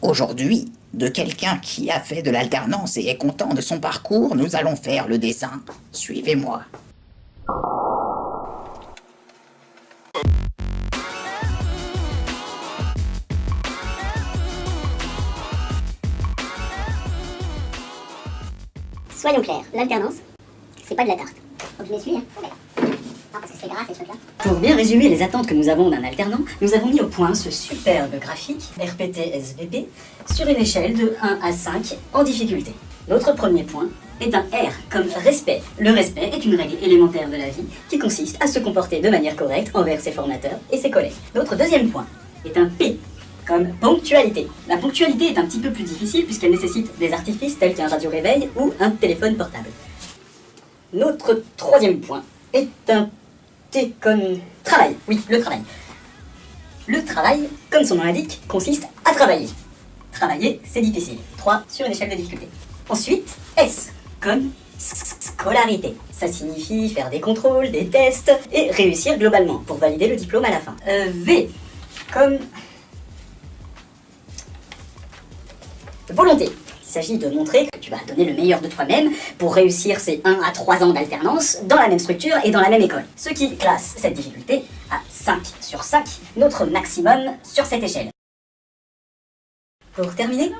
Aujourd'hui, de quelqu'un qui a fait de l'alternance et est content de son parcours, nous allons faire le dessin. Suivez-moi. Soyons clairs, l'alternance, c'est pas de la tarte. Faut que je m'essuie, hein. Non, parce que c'est gras ces trucs-là. Pour bien résumer les attentes que nous avons d'un alternant, nous avons mis au point ce superbe graphique RPT-SVP sur une échelle de 1 à 5 en difficulté. Notre premier point est un R comme respect. Le respect est une règle élémentaire de la vie qui consiste à se comporter de manière correcte envers ses formateurs et ses collègues. Notre deuxième point est un P comme ponctualité. La ponctualité est un petit peu plus difficile puisqu'elle nécessite des artifices tels qu'un radio-réveil ou un téléphone portable. Notre troisième point est un T comme travail. Oui, le travail. Le travail, comme son nom l'indique, consiste à travailler. Travailler, c'est difficile. 3 sur une échelle de difficulté. Ensuite, S comme scolarité. Ça signifie faire des contrôles, des tests et réussir globalement pour valider le diplôme à la fin. V comme volonté. Il s'agit de montrer que tu vas donner le meilleur de toi-même pour réussir ces 1 à 3 ans d'alternance dans la même structure et dans la même école. Ce qui classe cette difficulté à 5 sur 5, notre maximum sur cette échelle. Pour terminer,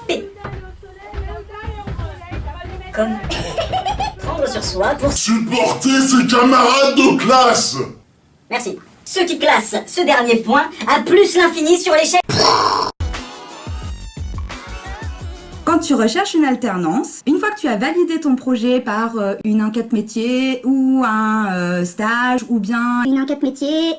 P. Comme prendre sur soi pour supporter ses camarades de classe. Merci. Ce qui classe ce dernier point à plus l'infini sur l'échelle. Quand tu recherches une alternance, une fois que tu as validé ton projet par une enquête métier ou un stage ou bien Une enquête métier.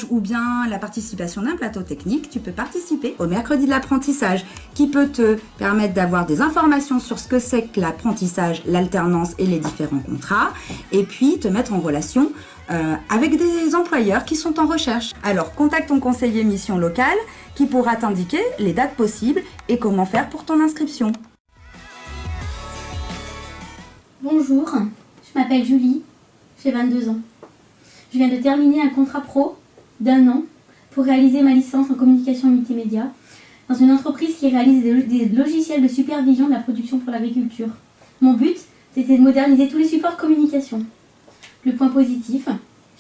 la participation d'un plateau technique, tu peux participer au mercredi de l'apprentissage qui peut te permettre d'avoir des informations sur ce que c'est que l'apprentissage, l'alternance et les différents contrats et puis te mettre en relation avec des employeurs qui sont en recherche. Alors contacte ton conseiller mission locale qui pourra t'indiquer les dates possibles et comment faire pour ton inscription. Bonjour, je m'appelle Julie, j'ai 22 ans. Je viens de terminer un contrat pro d'1 an pour réaliser ma licence en communication multimédia dans une entreprise qui réalise des logiciels de supervision de la production pour l'agriculture. Mon but, c'était de moderniser tous les supports de communication. Le point positif,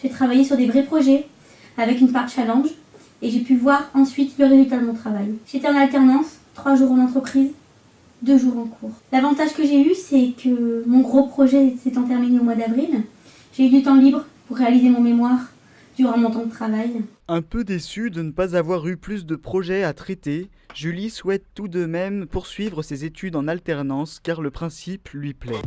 j'ai travaillé sur des vrais projets avec une part challenge et j'ai pu voir ensuite le résultat de mon travail. J'étais en alternance, 3 jours en entreprise, 2 jours en cours. L'avantage que j'ai eu, c'est que mon gros projet s'étant terminé au mois d'avril, j'ai eu du temps libre pour réaliser mon mémoire durant mon temps de travail. Un peu déçue de ne pas avoir eu plus de projets à traiter, Julie souhaite tout de même poursuivre ses études en alternance car le principe lui plaît.